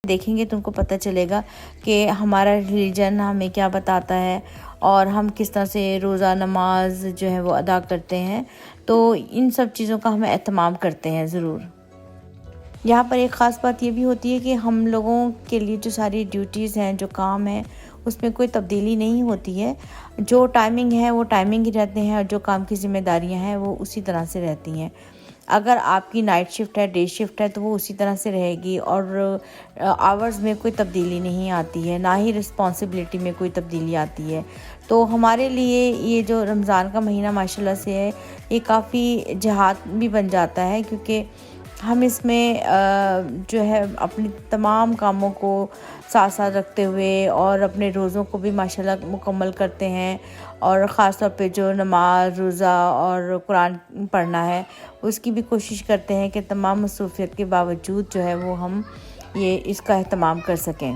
देखेंगे तो उनको पता चलेगा कि हमारा रिलीजन हमें क्या बताता है और हम किस तरह से रोज़ा नमाज जो है वो अदा करते हैं। तो इन सब चीज़ों का हम एहतमाम करते हैं ज़रूर। यहाँ पर एक ख़ास बात ये भी होती है कि हम लोगों के लिए जो सारी ड्यूटीज़ हैं, जो काम है, उसमें कोई तब्दीली नहीं होती है। जो टाइमिंग है वो टाइमिंग ही रहते हैं और जो काम की ज़िम्मेदारियाँ हैं वो उसी तरह से रहती हैं। अगर आपकी नाइट शिफ्ट है, डे शिफ्ट है, तो वो उसी तरह से रहेगी और आवर्स में कोई तब्दीली नहीं आती है, ना ही रिस्पॉन्सिबिलिटी में कोई तब्दीली आती है। तो हमारे लिए ये जो रमज़ान का महीना माशाल्लाह से है, ये काफ़ी जिहाद भी बन जाता है, क्योंकि हम इसमें जो है अपनी तमाम कामों को साथ साथ रखते हुए और अपने रोज़ों को भी माशाल्लाह मुकम्मल करते हैं। और ख़ास तौर पे जो नमाज, रोज़ा और कुरान पढ़ना है, उसकी भी कोशिश करते हैं कि तमाम मसरूफ़ियत के बावजूद जो है वो हम ये इसका एहतमाम कर सकें।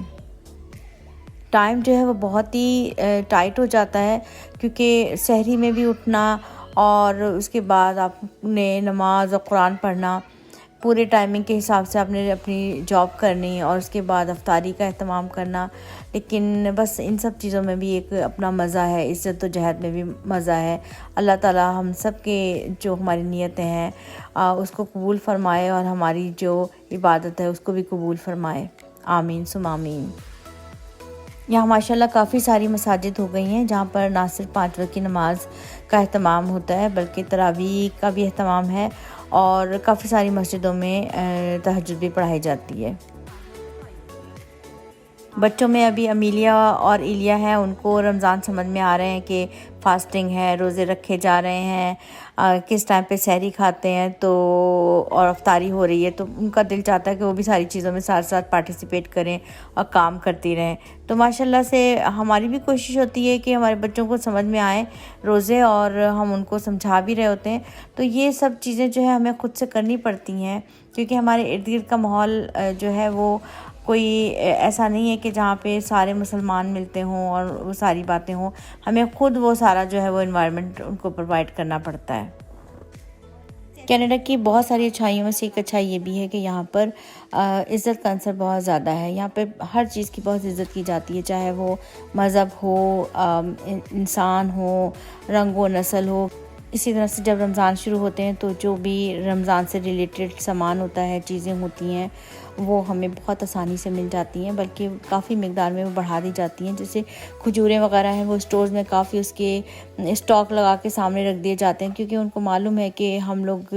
टाइम जो है वो बहुत ही टाइट हो जाता है, क्योंकि सहरी में भी उठना और उसके बाद आपने नमाज और कुरान पढ़ना, पूरे टाइमिंग के हिसाब से आपने अपनी जॉब करनी और उसके बाद अफ्तारी का एहतमाम करना। लेकिन बस इन सब चीज़ों में भी एक अपना मज़ा है, इज़्ज़त व जहद में भी मज़ा है। अल्लाह ताला हम सब के जो हमारी नीयतें हैं उसको कबूल फ़रमाए और हमारी जो इबादत है उसको भी कबूल फ़रमाए। आमीन सुम आमीन। यहाँ माशाल्लाह काफ़ी सारी मसाजिद हो गई हैं जहाँ पर ना सिर्फ 5 वक्त की नमाज का एहतमाम होता है, बल्कि तरावीह का भी एहतमाम है और काफ़ी सारी मस्जिदों में तहज्जुद भी पढ़ाई जाती है। बच्चों में अभी अमीलिया और इलिया हैं, उनको रमज़ान समझ में आ रहे हैं कि फास्टिंग है, रोज़े रखे जा रहे हैं, किस टाइम पे सहरी खाते हैं तो और अफ्तारी हो रही है, तो उनका दिल चाहता है कि वो भी सारी चीज़ों में साथ साथ पार्टिसिपेट करें और काम करती रहें। तो माशाल्लाह से हमारी भी कोशिश होती है कि हमारे बच्चों को समझ में आए रोज़े, और हम उनको समझा भी रहे होते हैं। तो ये सब चीज़ें जो है हमें खुद से करनी पड़ती हैं, क्योंकि हमारे इर्द गिर्द का माहौल जो है वो कोई ऐसा नहीं है कि जहाँ पे सारे मुसलमान मिलते हों और वो सारी बातें हों। हमें खुद वो सारा जो है वो एनवायरनमेंट उनको प्रोवाइड करना पड़ता है। कनाडा की बहुत सारी अच्छाइयों में से एक अच्छाई ये भी है कि यहाँ पर इज़्ज़त का अंसर बहुत ज़्यादा है। यहाँ पे हर चीज़ की बहुत इज़्ज़त की जाती है, चाहे वो मज़हब हो, इंसान हो, रंग व नस्ल हो। इसी तरह से जब रमज़ान शुरू होते हैं तो जो भी रमज़ान से रिलेटेड सामान होता है, चीज़ें होती हैं, वो हमें बहुत आसानी से मिल जाती हैं, बल्कि काफ़ी मिक़दार में वो बढ़ा दी जाती हैं। जैसे खजूरें वगैरह हैं, वो स्टोर्स में काफ़ी उसके स्टॉक लगा के सामने रख दिए जाते हैं, क्योंकि उनको मालूम है कि हम लोग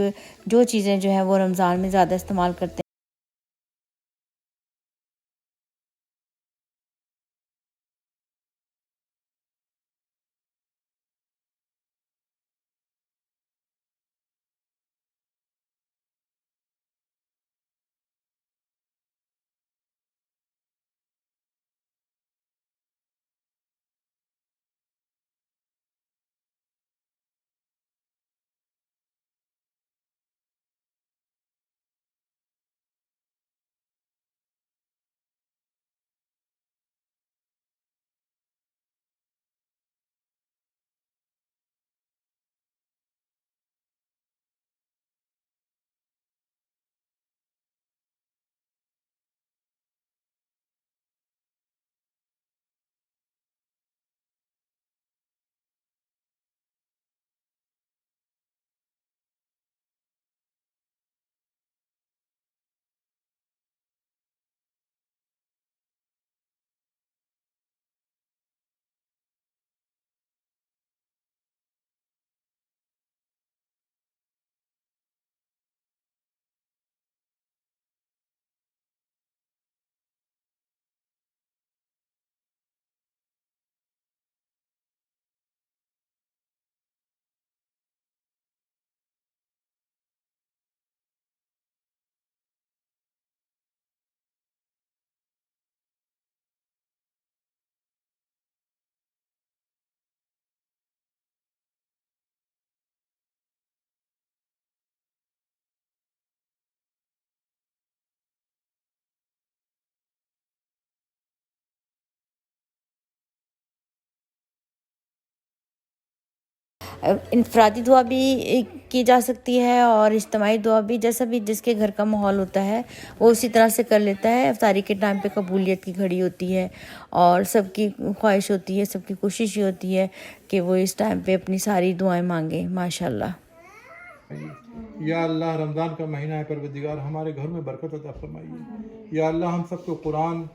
जो चीज़ें जो हैं वो रमज़ान में ज़्यादा इस्तेमाल करते हैं। इनफरादी दुआ भी की जा सकती है और इज्तिमाई दुआ भी, जैसा भी जिसके घर का माहौल होता है वो उसी तरह से कर लेता है। इफ्तारी के टाइम पे कबूलियत की घड़ी होती है और सबकी ख्वाहिश होती है, सबकी कोशिश ये होती है कि वो इस टाइम पे अपनी सारी दुआएं मांगे। माशाल्लाह। या अल्लाह, रमज़ान का महीना है, परवरदिगार हमारे घर में बरकत अता फरमाइए। या अल्लाह, हम सबको कुरान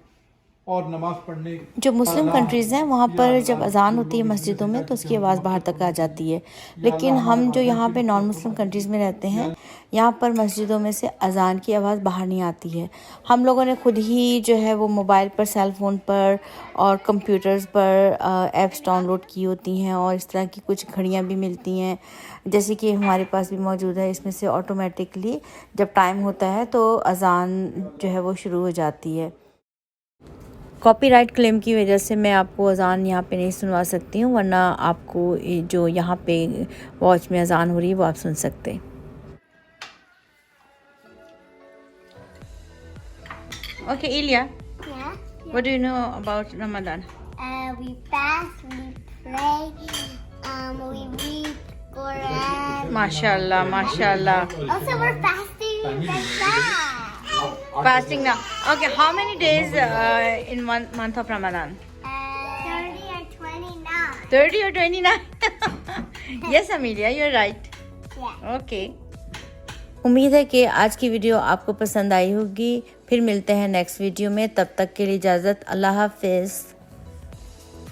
और नमाज पढ़ने, जो मुस्लिम कंट्रीज़ हैं वहाँ पर जब अजान होती है मस्जिदों में तो उसकी आवाज़ बाहर तक आ जाती है, लेकिन हम जो यहाँ पे नॉन मुस्लिम कंट्रीज़ में रहते हैं यहाँ पर मस्जिदों में से अजान की आवाज़ बाहर नहीं आती है। हम लोगों ने खुद ही जो है वो मोबाइल पर, सेल फ़ोन पर और कंप्यूटर्स पर ऐप्स डाउनलोड की होती हैं और इस तरह की कुछ घड़ियाँ भी मिलती हैं, जैसे कि हमारे पास भी मौजूद है। इसमें से ऑटोमेटिकली जब टाइम होता है तो अजान जो है वो शुरू हो जाती है। कॉपीराइट क्लेम की वजह से मैं आपको अजान यहाँ पे नहीं सुनवा सकती हूँ, वरना आपको जो यहाँ पे वॉच में अजान हो रही है वो आप सुन सकते हैं। Okay, Ilya. Yeah. What do you know about Ramadan? We fast, we pray, we read Quran. Mashallah, mashallah. Also, we're fasting like that. Fasting now. Okay, how many days in one month of Ramadan? 30 or 29. 30 or 29? Yes, Amelia, you're right. Yeah. Okay. उम्मीद है कि आज की video आपको पसंद आई होगी। फिर मिलते हैं नेक्स्ट वीडियो में, तब तक के लिए इजाज़त। अल्लाह हाफ़िज़।